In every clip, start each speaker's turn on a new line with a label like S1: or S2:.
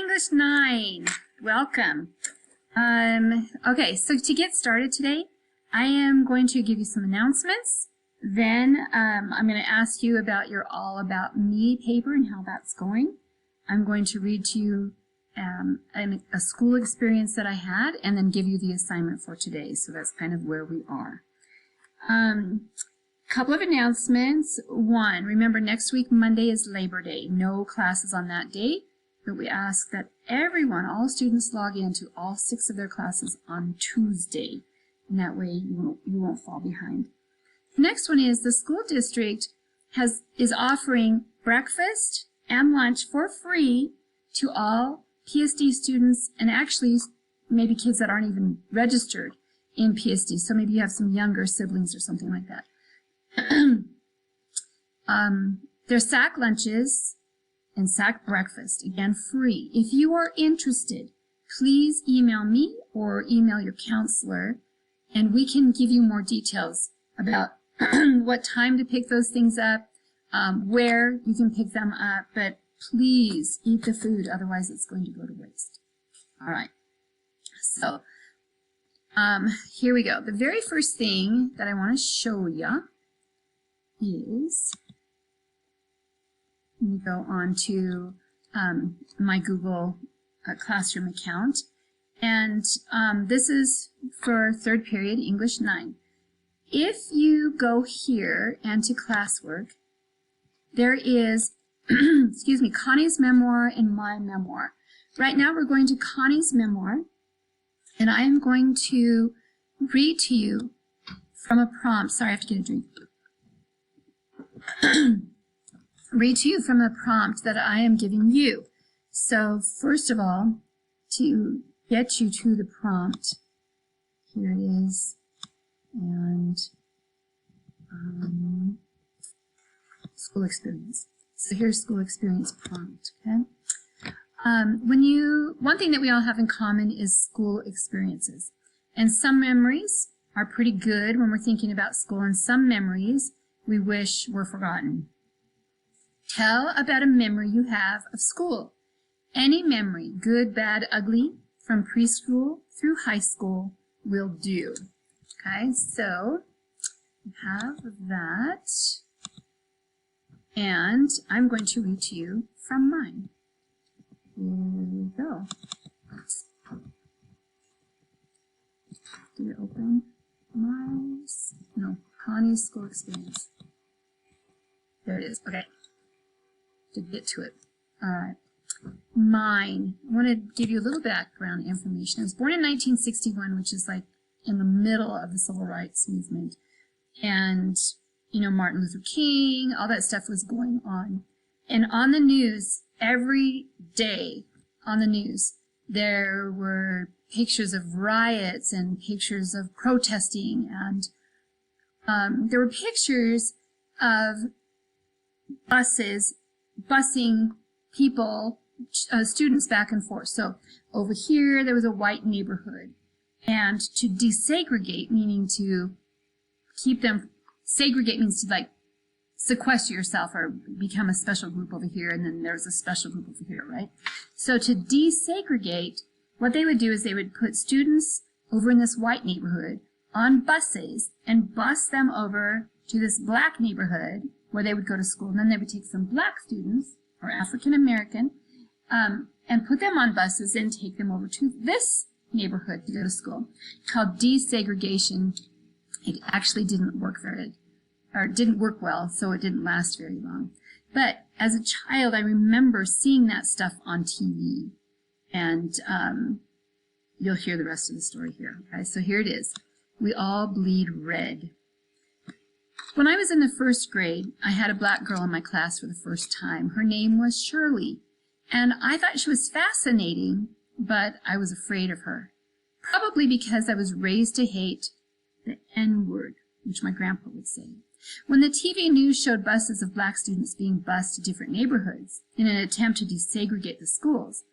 S1: English 9. Welcome. Okay, so to get started today, I am going to give you some announcements. Then I'm going to ask you about your All About Me paper and how that's going. I'm going to read to you a school experience that I had and then give you the assignment for today. So that's kind of where we are. Couple of announcements. One, remember next week Monday is Labor Day. No classes on that day, but we ask that everyone, all students, log into all 6 of their classes on Tuesday. And that way you won't fall behind. The next one is the school district is offering breakfast and lunch for free to all PSD students, and actually maybe kids that aren't even registered in PSD. So maybe you have some younger siblings or something like that. There's sack lunches and sack breakfast, again free. If you are interested, please email me or email your counselor, and we can give you more details about what time to pick those things up, where you can pick them up, but please eat the food, otherwise it's going to go to waste. All right, so here we go. The very first thing that I want to show you is, let me go on to my Google Classroom account, and this is for 3rd period English 9. If you go here and to classwork, there is excuse me, Connie's memoir and my memoir. Right now we're going to Connie's memoir, and I am going to read to you from a prompt. Sorry, I have to get a drink. Read to you from a prompt that I am giving you. So first of all, to get you to the prompt, here it is, and school experience. So here's school experience prompt, okay? One thing that we all have in common is school experiences. And some memories are pretty good when we're thinking about school, and some memories we wish were forgotten. Tell about a memory you have of school. Any memory, good, bad, ugly, from preschool through high school will do. Okay, so we have that. And I'm going to read to you from mine. Here we go. Did it open? No, Connie's school experience. There it is. Okay. To get to it. All right. Mine. I want to give you a little background information. I was born in 1961, which is like in the middle of the civil rights movement. And, you know, Martin Luther King, all that stuff was going on. And on the news, every day on the news, there were pictures of riots and pictures of protesting, and there were pictures of buses busing people, students back and forth. So over here there was a white neighborhood, and to desegregate, meaning to keep them, segregate means to like sequester yourself or become a special group over here, and then there's a special group over here, right? So to desegregate, what they would do is they would put students over in this white neighborhood on buses and bus them over to this black neighborhood where they would go to school. And then they would take some black students, or African American, and put them on buses and take them over to this neighborhood to go to school. Called desegregation. It actually didn't work well, so it didn't last very long. But as a child, I remember seeing that stuff on TV. And you'll hear the rest of the story here. Okay, so here it is. We all bleed red. When I was in the 1st grade, I had a black girl in my class for the first time. Her name was Shirley, and I thought she was fascinating, but I was afraid of her. Probably because I was raised to hate the N-word, which my grandpa would say. When the TV news showed buses of black students being bused to different neighborhoods in an attempt to desegregate the schools,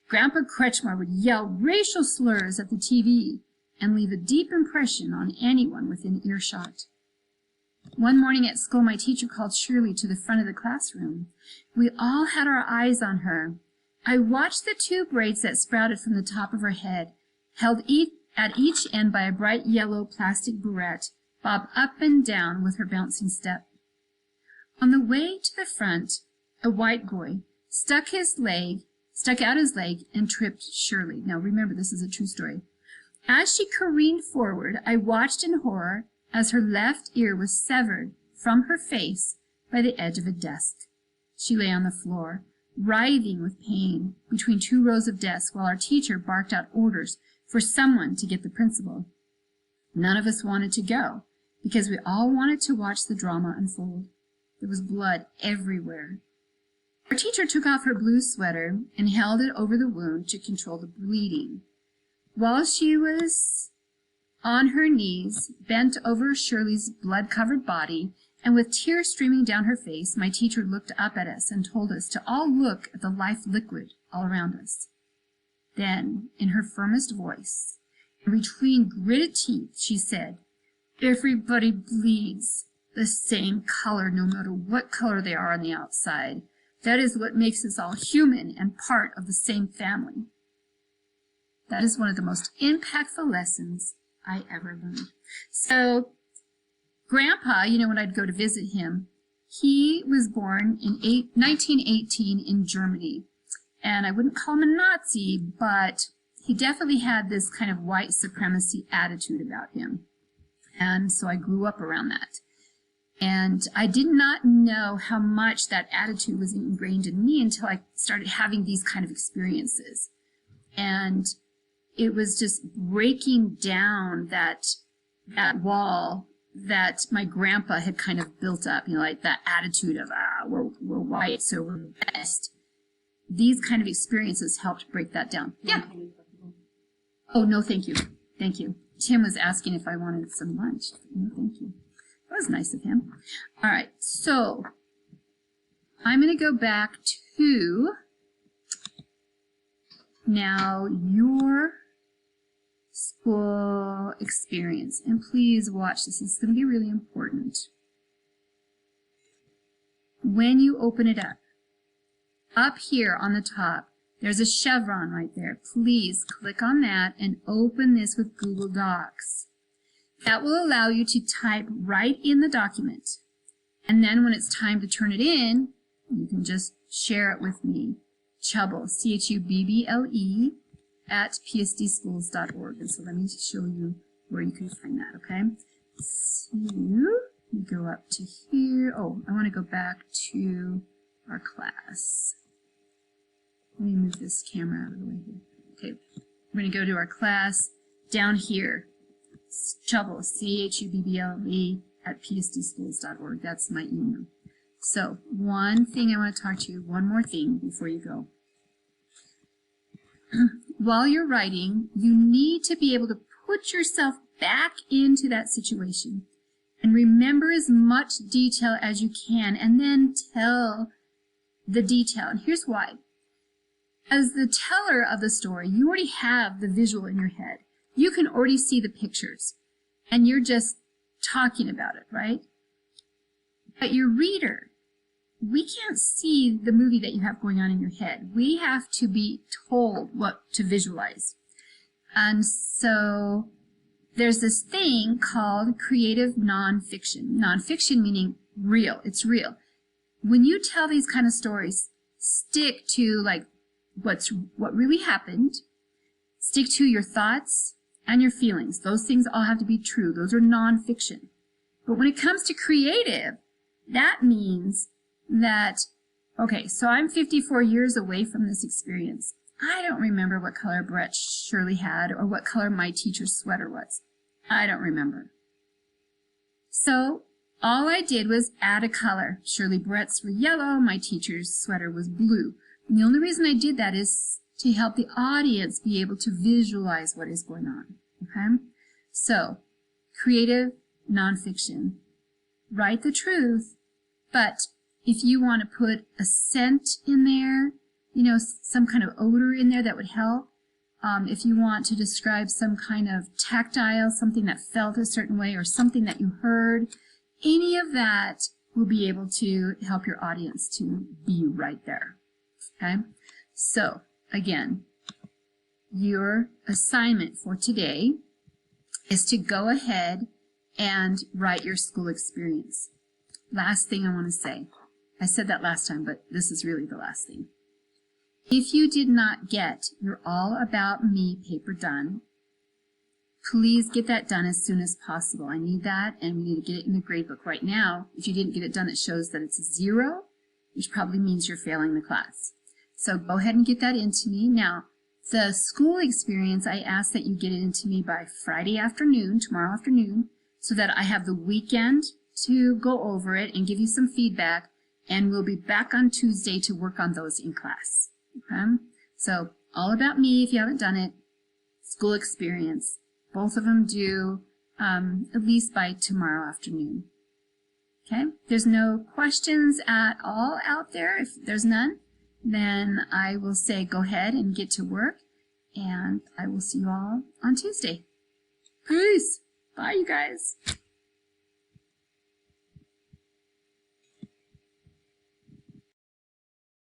S1: Grandpa Kretschmar would yell racial slurs at the TV and leave a deep impression on anyone within earshot. One morning at school, my teacher called Shirley to the front of the classroom. We all had our eyes on her, I watched the two braids that sprouted from the top of her head, held at each end by a bright yellow plastic barrette, bob up and down with her bouncing step. On the way to the front, a white boy stuck out his leg and tripped Shirley. Now remember, this is a true story. As she careened forward, I watched in horror as her left ear was severed from her face by the edge of a desk. She lay on the floor, writhing with pain between two rows of desks while our teacher barked out orders for someone to get the principal. None of us wanted to go because we all wanted to watch the drama unfold. There was blood everywhere. Our teacher took off her blue sweater and held it over the wound to control the bleeding. While she was on her knees, bent over Shirley's blood-covered body, and with tears streaming down her face, my teacher looked up at us and told us to all look at the life liquid all around us. Then, in her firmest voice, and between gritted teeth, she said, "Everybody bleeds the same color, no matter what color they are on the outside. That is what makes us all human and part of the same family." That is one of the most impactful lessons I ever learned. So, Grandpa, when I'd go to visit him, he was born in 1918 in Germany. And I wouldn't call him a Nazi, but he definitely had this kind of white supremacy attitude about him. And so I grew up around that. And I did not know how much that attitude was ingrained in me until I started having these kind of experiences. And it was just breaking down that wall that my grandpa had kind of built up, like that attitude of, we're white, so we're best. These kind of experiences helped break that down. Yeah. Oh, no, thank you. Thank you. Tim was asking if I wanted some lunch. No, thank you. That was nice of him. All right, so I'm going to go back to now your school experience. And please watch this. It's going to be really important. When you open it up here on the top, there's a chevron right there. Please click on that and open this with Google Docs. That will allow you to type right in the document. And then when it's time to turn it in, you can just share it with me. Chubble, C-H-U-B-B-L-E, at psdschools.org. And so let me show you where you can find that, okay? So, we go up to here. Oh, I want to go back to our class. Let me move this camera out of the way here. Okay, we're going to go to our class down here. Chubble, C-H-U-B-B-L-E, at psdschools.org. That's my email. So, one thing I want to talk to you, one more thing before you go. While you're writing, you need to be able to put yourself back into that situation and remember as much detail as you can and then tell the detail. And here's why. As the teller of the story, you already have the visual in your head. You can already see the pictures and you're just talking about it, right? But your reader, we can't see the movie that you have going on in your head. We have to be told what to visualize. And so there's this thing called creative nonfiction. Nonfiction meaning real. It's real. When you tell these kind of stories, stick to like what really happened. Stick to your thoughts and your feelings. Those things all have to be true. Those are nonfiction. But when it comes to creative, that means that, okay, so I'm 54 years away from this experience. I don't remember what color Brett Shirley had or what color my teacher's sweater was. I don't remember. So all I did was add a color. Shirley Brett's were yellow, my teacher's sweater was blue. And the only reason I did that is to help the audience be able to visualize what is going on. Okay? So, creative nonfiction. Write the truth, but if you want to put a scent in there, some kind of odor in there that would help. If you want to describe some kind of tactile, something that felt a certain way or something that you heard, any of that will be able to help your audience to be right there. Okay? So, again, your assignment for today is to go ahead and write your school experience. Last thing I want to say. I said that last time, but this is really the last thing. If you did not get your All About Me paper done, please get that done as soon as possible. I need that, and we need to get it in the gradebook right now. If you didn't get it done, it shows that it's a 0, which probably means you're failing the class. So go ahead and get that into me. Now, the school experience, I ask that you get it into me by Friday afternoon, tomorrow afternoon, so that I have the weekend to go over it and give you some feedback, and we'll be back on Tuesday to work on those in class. Okay? So, All About Me, if you haven't done it, school experience. Both of them due at least by tomorrow afternoon. Okay? There's no questions at all out there. If there's none, then I will say go ahead and get to work, and I will see you all on Tuesday. Peace! Bye, you guys.